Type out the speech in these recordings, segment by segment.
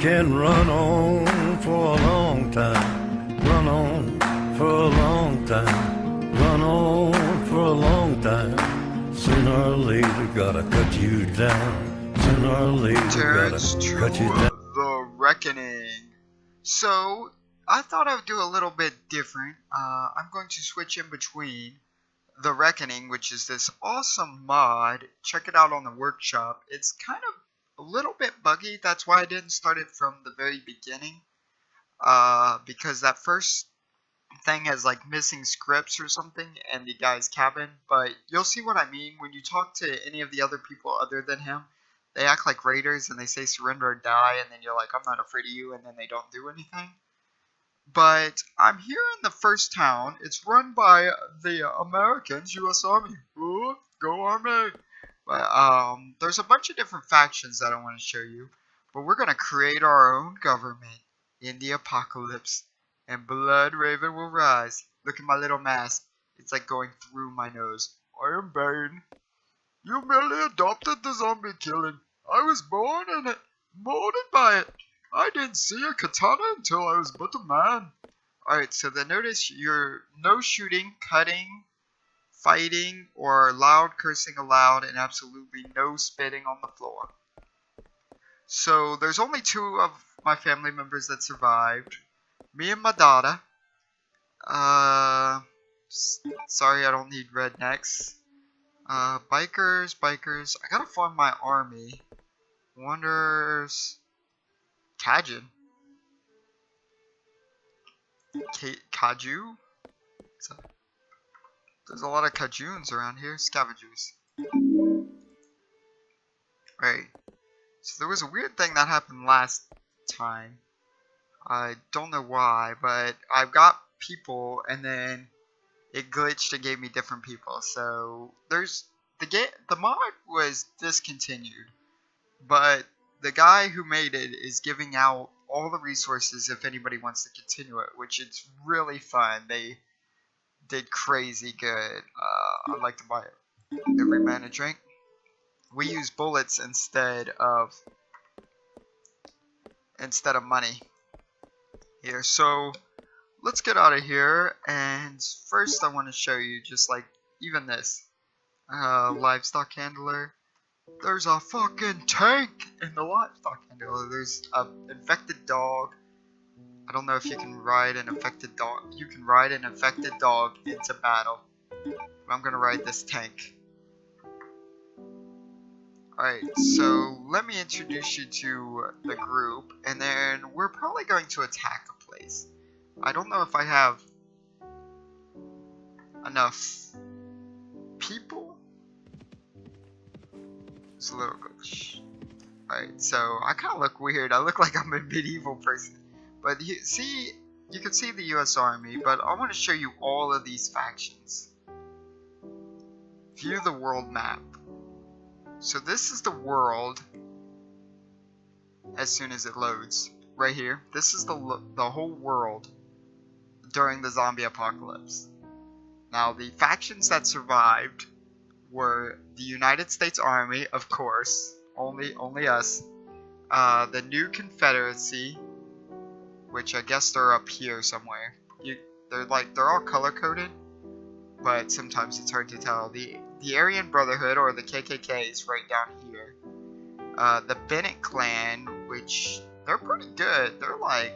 can run on for a long time, run on for a long time, run on for a long time. Sooner or later, gotta cut you down. Sooner or later, gotta cut you down. The Reckoning. So, I thought I would do a little bit different. I'm going to switch in between The Reckoning, which is this awesome mod. Check it out on the workshop. It's kind of a little bit buggy. That's why I didn't start it from the very beginning. Because that first thing has like missing scripts or something in the guy's cabin. But you'll see what I mean when you talk to any of the other people other than him. They act like raiders and they say surrender or die, and then you're like, I'm not afraid of you, and then they don't do anything. But I'm here in the first town. It's run by the Americans, U.S. Army. Ooh, go Army! But there's a bunch of different factions that I want to show you. But we're going to create our own government in the apocalypse. And Blood Raven will rise. Look at my little mask. It's like going through my nose. I am Bane. You merely adopted the zombie killing. I was born in it, molded by it. I didn't see a katana until I was but a man. Alright, so then notice you're no shooting, cutting, fighting, or loud cursing aloud, and absolutely no spitting on the floor. So there's only 2 of my family members that survived. Me and my daughter. Sorry I don't need rednecks. Bikers. I gotta farm my army. Wonders. Cajun. Kaju? There's a lot of Cajuns around here. Scavengers. Right. So there was a weird thing that happened last time. I don't know why, but I've got people and then it glitched and gave me different people. So there's the mod was discontinued, but the guy who made it is giving out all the resources if anybody wants to continue it, which it's really fun. They did crazy good. I'd like to buy it. Every man a drink. We use bullets instead of money here. So let's get out of here, and first I want to show you just like even this livestock handler. There's a fucking tank in the livestock handler. There's a infected dog. I don't know if you can ride an infected dog. You can ride an infected dog into battle. But I'm gonna ride this tank. Alright, so let me introduce you to the group, and then we're probably going to attack a place. I don't know if I have enough people. It's a little glitch. Alright, so I kind of look weird. I look like I'm a medieval person. But you can see the US Army, but I want to show you all of these factions. View the world map. So this is the world as soon as it loads. Right here. This is the whole world during the zombie apocalypse. Now the factions that survived were the United States Army, of course, only us. The New Confederacy, which I guess they're up here somewhere. They're all color coded, but sometimes it's hard to tell. The Aryan Brotherhood, or the KKK, is right down here. The Bennett clan, which they're pretty good. They're like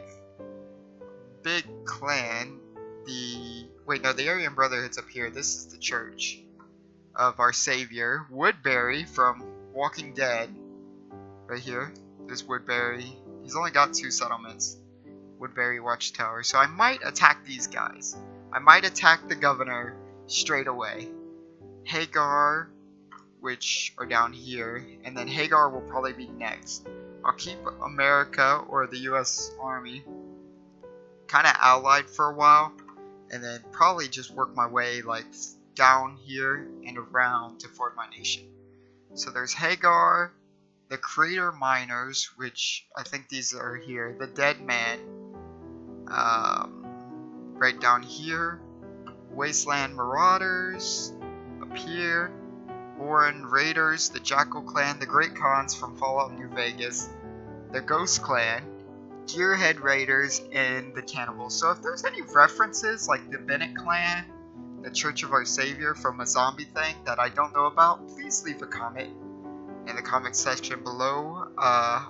big clan. The Aryan Brotherhood's up here. This is the church of our savior. Woodbury from Walking Dead, right here. There's Woodbury. He's only got 2 settlements. Woodbury Watchtower. So I might attack these guys. I might attack the governor straight away. Hagar, which are down here, and then Hagar will probably be next. I'll keep America, or the US Army, kind of allied for a while, and then probably just work my way like down here and around to form my nation. So there's Hagar, the Crater Miners, which I think these are here, the Dead Man, right down here, Wasteland Marauders, up here, Orin Raiders, the Jackal Clan, the Great Khans from Fallout New Vegas, the Ghost Clan, Gearhead Raiders and the Cannibals. So if there's any references like the Bennett Clan, the Church of Our Savior from a zombie thing that I don't know about, please leave a comment in the comment section below. I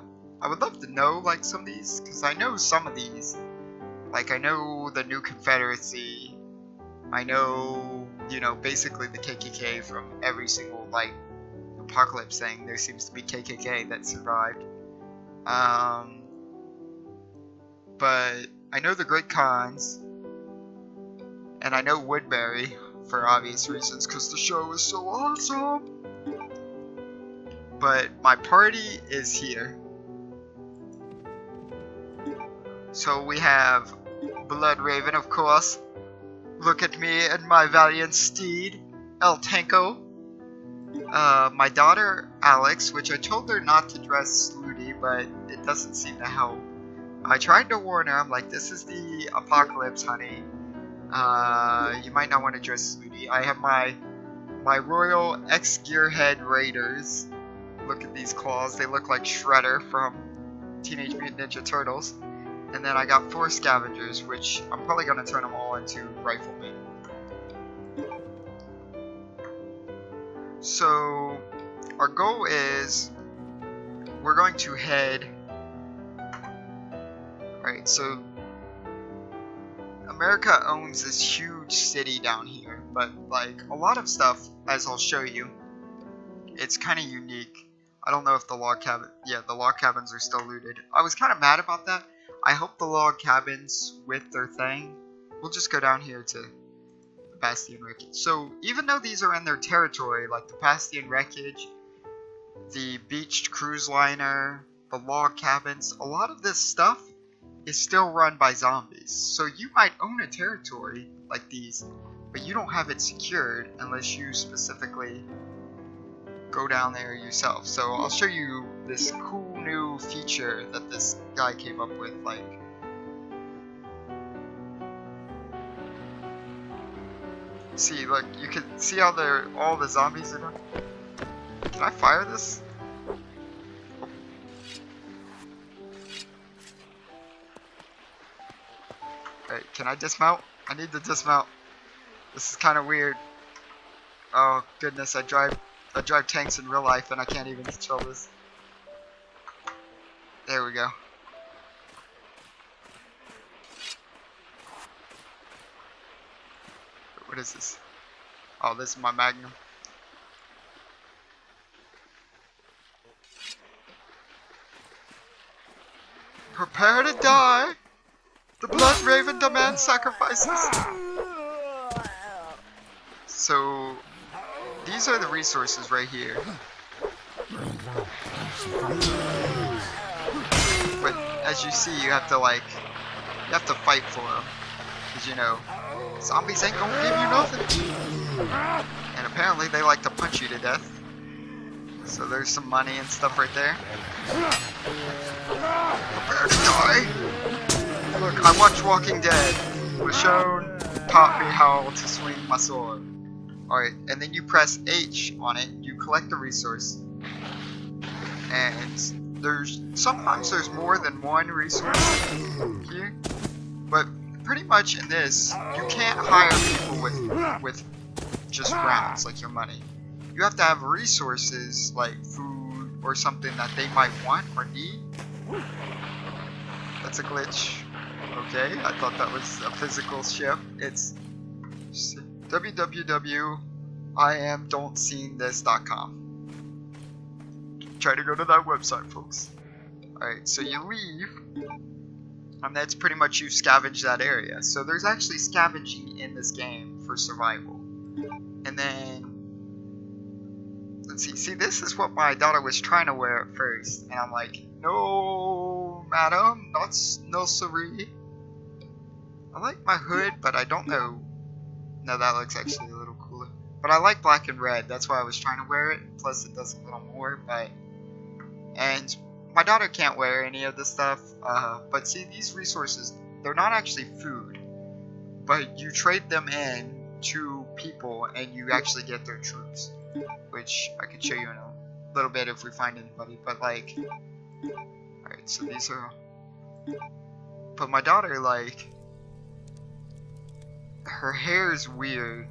would love to know like some of these, because I know some of these. Like I know the New Confederacy, I know, you know, basically the KKK from every single like apocalypse thing. There seems to be KKK that survived. But I know the Great Khans, and I know Woodbury for obvious reasons because the show is so awesome. But my party is here. So we have Blood Raven, of course. Look at me and my valiant steed, El Tanko. My daughter, Alex, which I told her not to dress slutty, but it doesn't seem to help. I tried to warn her, I'm like, this is the apocalypse, honey. You might not want to dress slutty. I have my Royal X-Gearhead Raiders. Look at these claws, they look like Shredder from Teenage Mutant Ninja Turtles. And then I got 4 scavengers, which I'm probably going to turn them all into riflemen. So, our goal is, we're going to head, right, so, America owns this huge city down here, but like, a lot of stuff, as I'll show you, it's kind of unique. I don't know if the log cabin, yeah, the log cabins are still looted. I was kind of mad about that. I hope the log cabins with their thing. We'll just go down here to the Bastion Wreckage. So even though these are in their territory, like the Bastion Wreckage, the beached cruise liner, the log cabins, a lot of this stuff is still run by zombies. So you might own a territory like these, but you don't have it secured unless you specifically go down there yourself. So I'll show you this cool new feature that this guy came up with. Like, see, look, you can see how all the zombies are doing. Can I fire this? Alright, can I dismount? I need to dismount. This is kind of weird. Oh goodness, I drive tanks in real life and I can't even control this. There we go. What is this? Oh, this is my Magnum. Prepare to die! The Blood Raven demands sacrifices! So, these are the resources right here. But as you see, you have to fight for them. Because, you know, zombies ain't gonna give you nothing. And apparently they like to punch you to death. So there's some money and stuff right there. Prepare to die! Look, I watched Walking Dead. Michonne taught me how to swing my sword. Alright, and then you press H on it, you collect the resource. And sometimes there's more than one resource here. But pretty much in this, you can't hire people with just rounds, like your money. You have to have resources like food or something that they might want or need. That's a glitch. Okay, I thought that was a physical ship. It's www.iamdon'tseeingthis.com. Try to go to that website, folks. Alright, so you leave, and that's pretty much you scavenge that area. So there's actually scavenging in this game for survival. And then, let's see, this is what my daughter was trying to wear at first. And I'm like, no, madam, no siree. I like my hood, but I don't know. No, that looks actually a little cooler. But I like black and red, that's why I was trying to wear it. Plus it does a little more, but... And my daughter can't wear any of this stuff. But see, these resources, they're not actually food. But you trade them in to people and you actually get their troops. Which I could show you in a little bit if we find anybody. But like... Alright, so these are But my daughter, like, her hair's weird.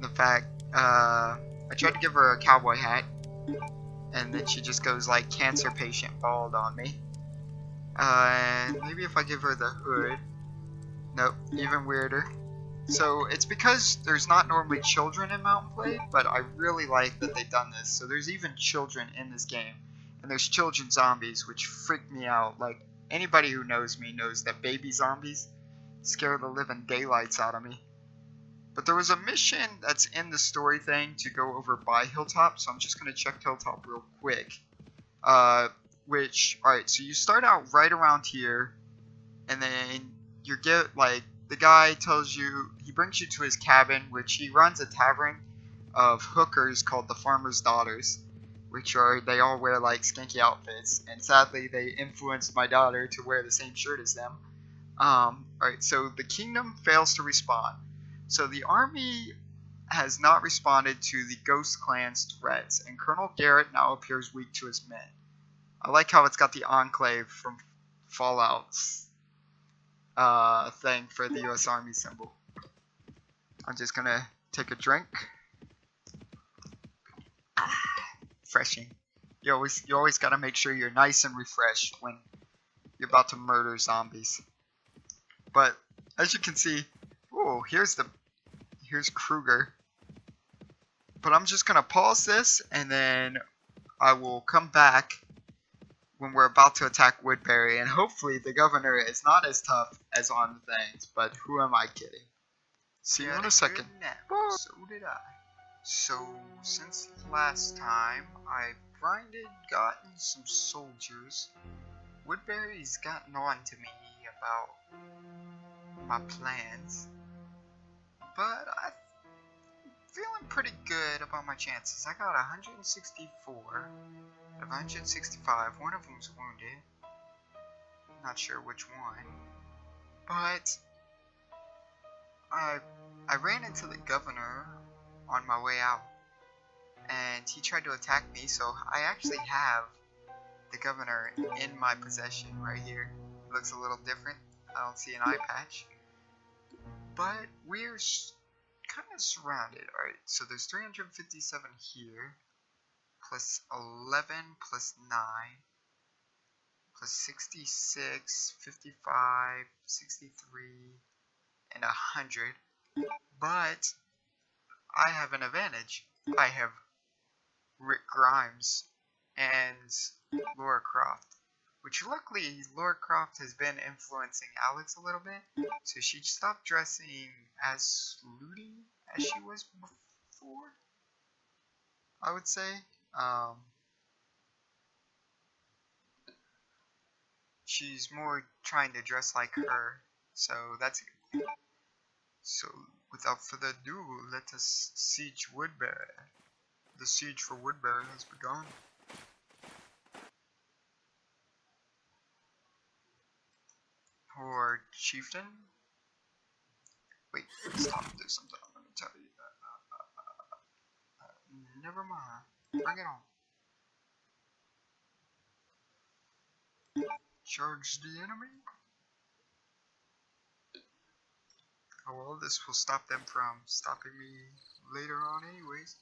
The fact, I tried to give her a cowboy hat, and then she just goes like cancer patient bald on me. And maybe if I give her the hood, nope, even weirder. So it's because there's not normally children in Mountain Blade, but I really like that they've done this. So there's even children in this game, and there's children zombies, which freak me out. Like, anybody who knows me knows that baby zombies scare the living daylights out of me. But there was a mission that's in the story thing to go over by Hilltop, so I'm just going to check Hilltop real quick. Alright, so you start out right around here, and then you get, like, the guy tells you, he brings you to his cabin, which he runs a tavern of hookers called the Farmer's Daughters, which are, they all wear, like, skanky outfits, and sadly, they influenced my daughter to wear the same shirt as them. Alright, so the kingdom fails to respond. So the army has not responded to the Ghost Clan's threats, and Colonel Garrett now appears weak to his men. I like how it's got the Enclave from Fallout's thing for the US Army symbol. I'm just gonna take a drink. Refreshing. You always gotta make sure you're nice and refreshed when you're about to murder zombies. But as you can see, oh, here's Kruger. But I'm just gonna pause this, and then I will come back when we're about to attack Woodbury, and hopefully the governor is not as tough as on the things, but who am I kidding? See you in a second. So did I. So, since last time, I've gotten some soldiers. Woodbury's gotten on to me about my plans, but I'm feeling pretty good about my chances. I got 164 of 165. One of them's wounded. Not sure which one. But I ran into the governor on my way out, and he tried to attack me, so I actually have the governor in my possession right here. It looks a little different. I don't see an eye patch. But we're kind of surrounded. Alright, so there's 357 here, plus 11, plus 9, plus 66, 55, 63, and 100. But I have an advantage. I have Rick Grimes and Laura Croft. Which luckily, Laura Croft has been influencing Alex a little bit, so she stopped dressing as snooty as she was before, I would say. She's more trying to dress like her, so that's good. So, without further ado, let us siege Woodbury. The siege for Woodbury has begun. Or chieftain? Wait, stop, there's something I'm gonna tell you. Never mind. Bring it on. Charge the enemy? Oh well, this will stop them from stopping me later on anyways.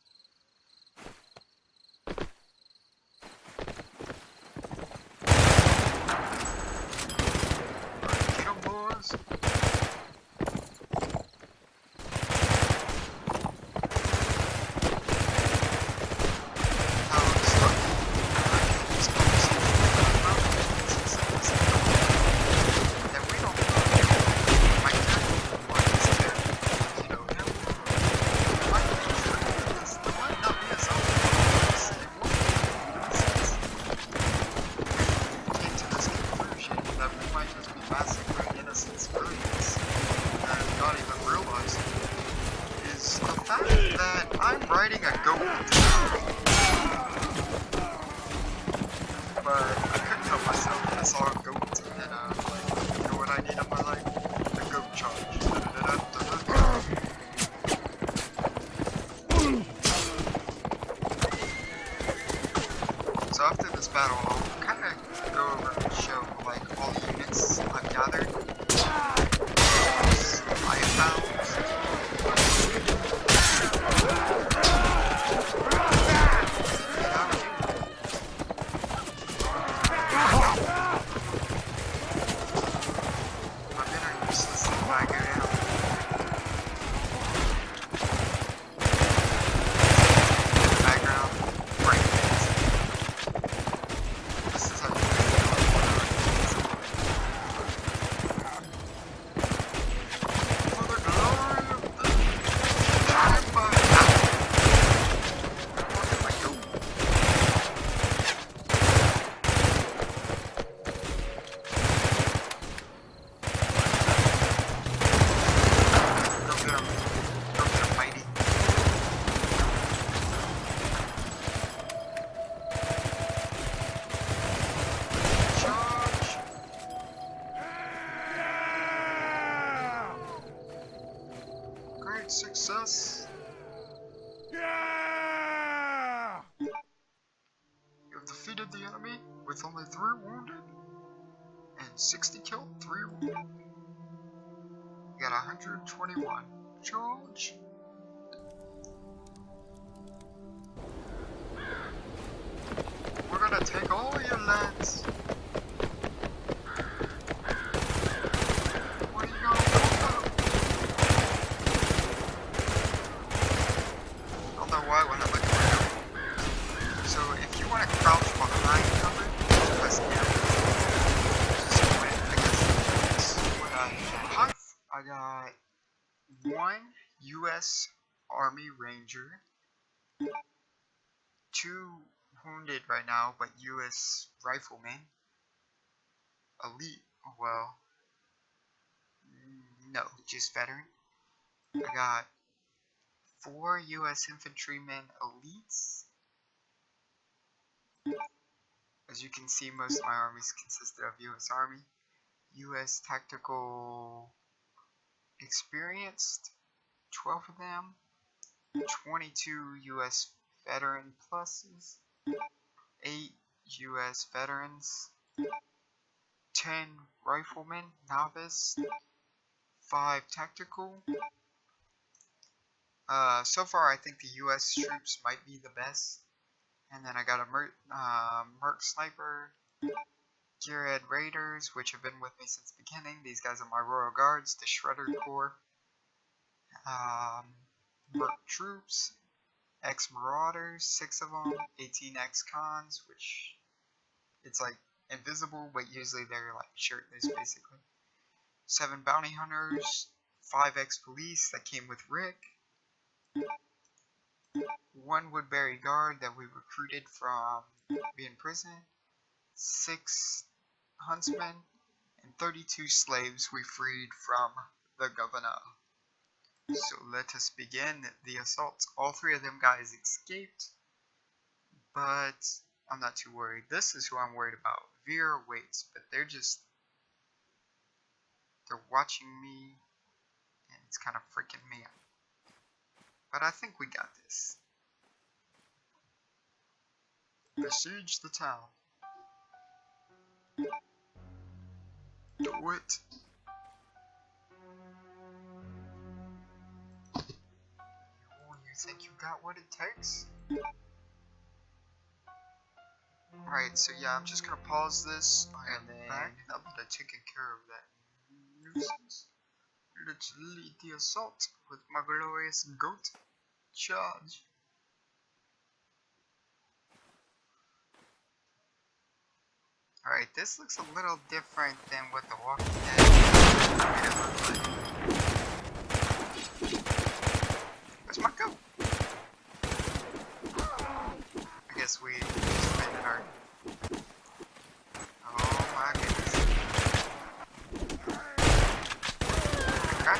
I'm riding a goat. But I couldn't help myself. I saw a goat and I was like, you know what I need in my life? A goat charge. So after this battle, I'll kind of go over and show Great success. Yeah! You have defeated the enemy with only 3 wounded and 60 killed, 3 wounded. You got 121. Charge. We're gonna take all your lands. What are you gonna do? I don't know why when I look around. So if you want to crouch behind cover, press L. So I guess what I have. I got 1 U.S. Army Ranger, 2 wounded right now, but U.S. Rifleman, elite. Well, no, just veteran. I got 4 U.S. Infantrymen elites. As you can see, most of my armies consisted of U.S. Army. U.S. Tactical Experienced, 12 of them. 22 U.S. Veteran Pluses. 8 U.S. Veterans. 10 Riflemen, Novice. 5 Tactical. So far I think the U.S. troops might be the best. And then I got a Merc Sniper, Gearhead Raiders, which have been with me since the beginning. These guys are my Royal Guards, the Shredder Corps, Merc Troops, X-Marauders, 6 of them, 18 X-Cons, which it's like invisible, but usually they're like shirtless basically. 7 Bounty Hunters, 5 X-Police that came with Rick, 1 Woodbury Guard that we recruited from being prison, 6 Huntsmen, and 32 slaves we freed from the governor. So let us begin the assault. All 3 of them guys escaped, but I'm not too worried. This is who I'm worried about. Veer waits, but they're watching me, and it's kind of freaking me out. But I think we got this. Besiege the town. Do it. You think you got what it takes? Alright, so yeah, I'm just gonna pause this, and then now that I've taken care of that nuisance, let's lead the assault with my glorious goat charge. Alright, this looks a little different than what The Walking Dead made it look like. Where's my goat? I guess we suspended our... Oh my goodness. Okay.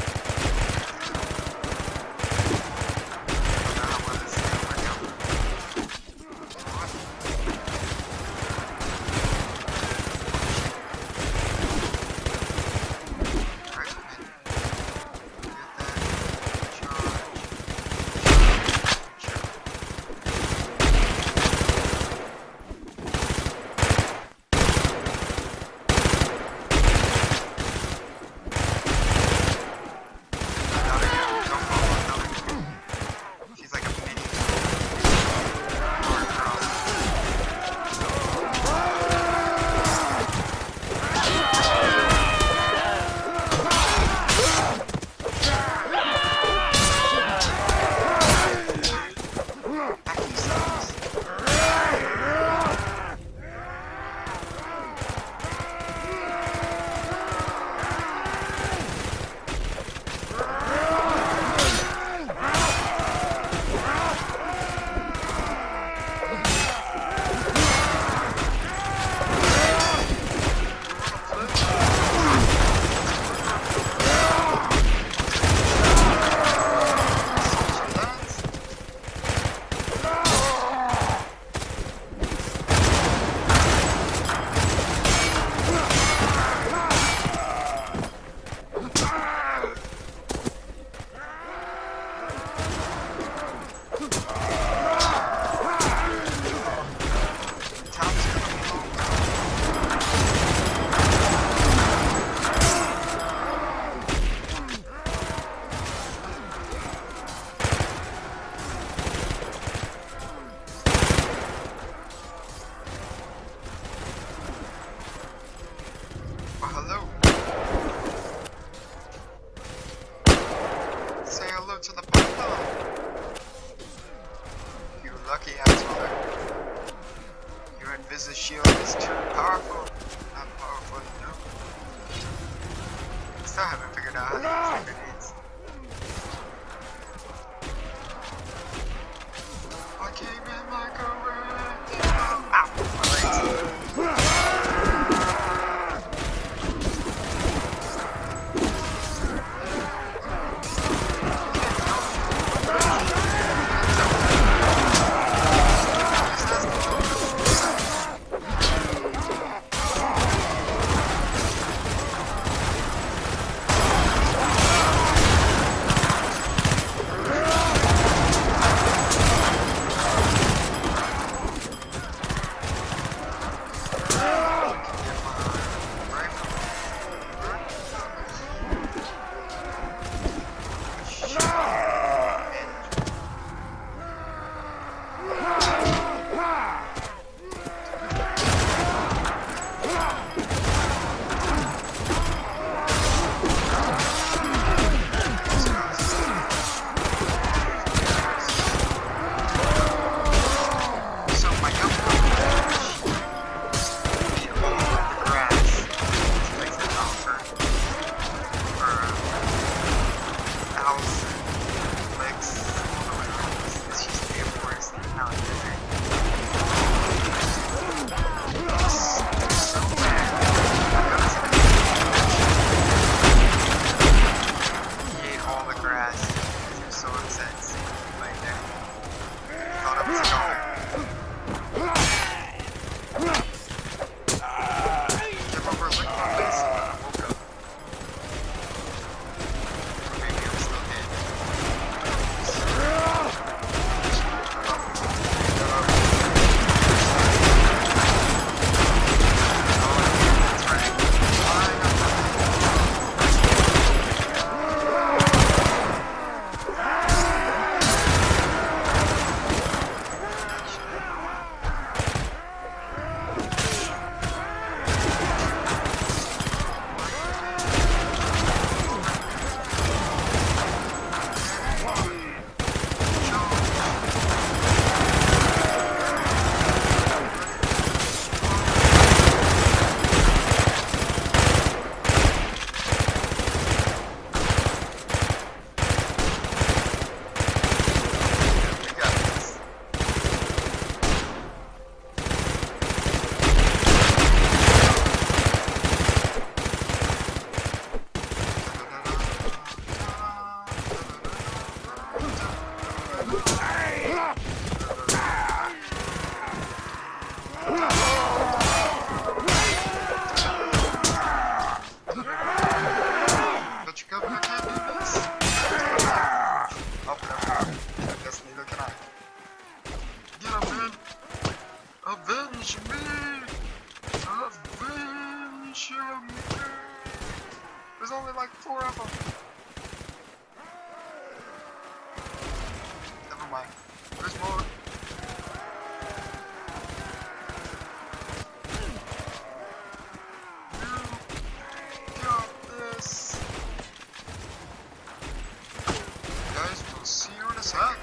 see you in a sec.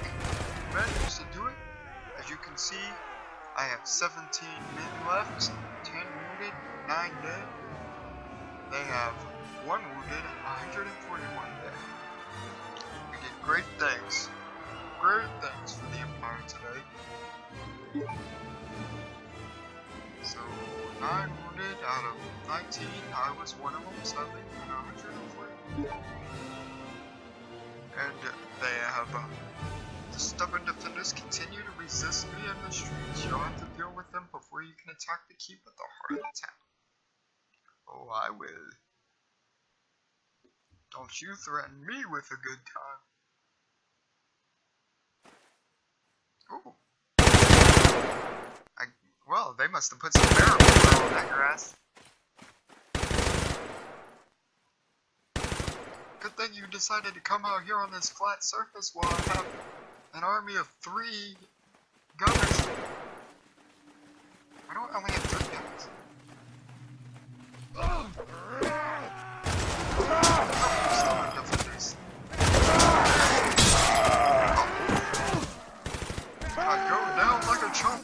Managed to do it. As you can see, I have 17 men left, 10 wounded, 9 dead. They have 1 wounded, 141 dead. We did great things. Great things for the Empire today. So, 9 wounded out of 19. I was one of them, sadly, and 140. And they have the stubborn defenders continue to resist me in the streets. You'll have to deal with them before you can attack the keep at the heart of the town. Oh, I will. Don't you threaten me with a good time. Ooh. Well, they must have put some barrel on that grass. Good thing you decided to come out here on this flat surface while I have an army of 3 gunners. I don't only have 3 guns. I go down like a chump.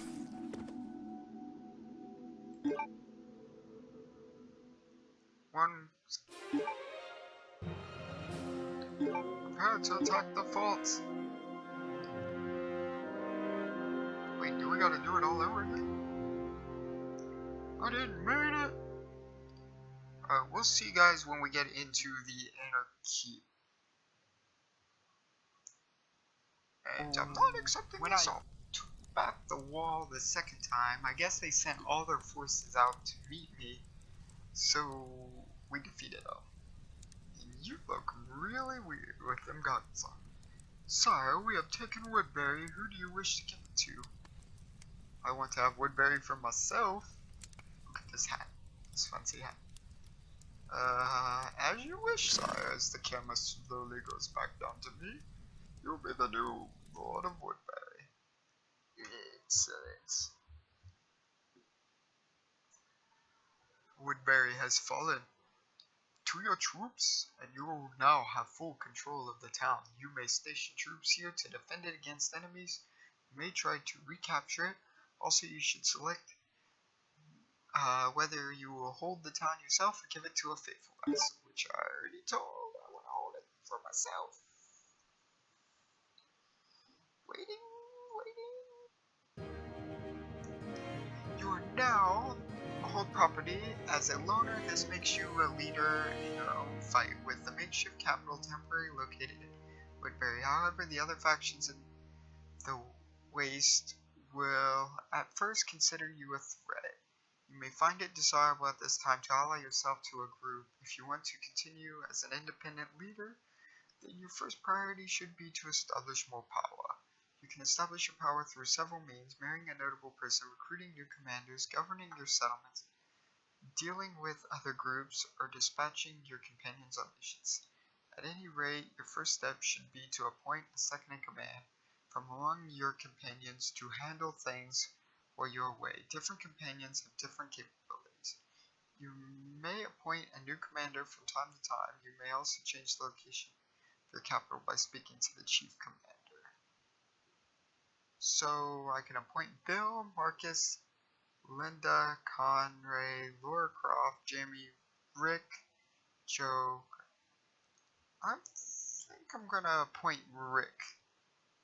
One. Prepare to attack the forts. Wait, do we gotta do it all over again? I didn't mean it. We'll see you guys when we get into the inner keep. And I'm not accepting when this. I took back the wall the second time, I guess they sent all their forces out to meet me. So we defeated them. And you look really weird with them guns on. Sire, we have taken Woodbury. Who do you wish to give it to? I want to have Woodbury for myself. Look at this hat. This fancy hat. As you wish, sire. As the camera slowly goes back down to me, you'll be the new Lord of Woodbury. Excellent. Woodbury has fallen. To your troops, and you will now have full control of the town. You may station troops here to defend it against enemies. You may try to recapture it. Also, you should select whether you will hold the town yourself or give it to a faithful vessel, which I already told. I want to hold it for myself. Waiting. You are now hold property as a loner. This makes you a leader in your own fight, with the makeshift capital temporarily located in Woodbury. However, the other factions in the Waste will at first consider you a threat. You may find it desirable at this time to ally yourself to a group. If you want to continue as an independent leader, then your first priority should be to establish more power. You can establish your power through several means: marrying a notable person, recruiting new commanders, governing your settlements, dealing with other groups, or dispatching your companions on missions. At any rate, your first step should be to appoint a second in command from among your companions to handle things while you're away. Different companions have different capabilities. You may appoint a new commander from time to time. You may also change the location of your capital by speaking to the chief commander. So I can appoint Bill, Marcus, Linda, Conray, Laura Croft, Jamie, Rick, Joe. I think I'm gonna appoint Rick.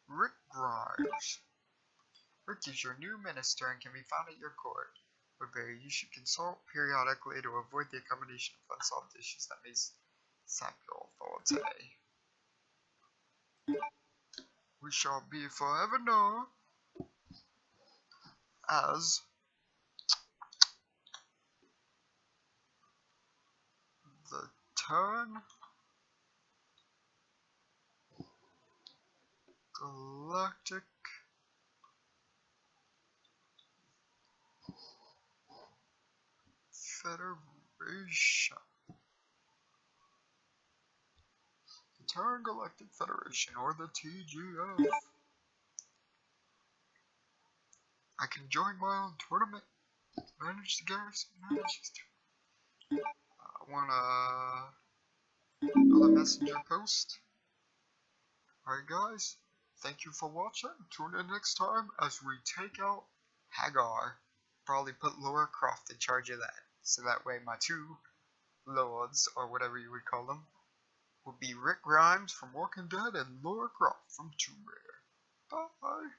Rick Grimes. Rick is your new minister and can be found at your court. Woodbury, you should consult periodically to avoid the accommodation of unsolved issues that may sap your authority. We shall be forever known as the Galactic Federation. The Terran Galactic Federation, or the TGF. I can join my own tournament, manage the garrison, I want another messenger post. Alright guys, thank you for watching. Tune in next time as we take out Hagar. Probably put Laura Croft in charge of that. So that way my two lords, or whatever you would call them, would be Rick Grimes from Walking Dead and Laura Croft from Tomb Raider. Bye!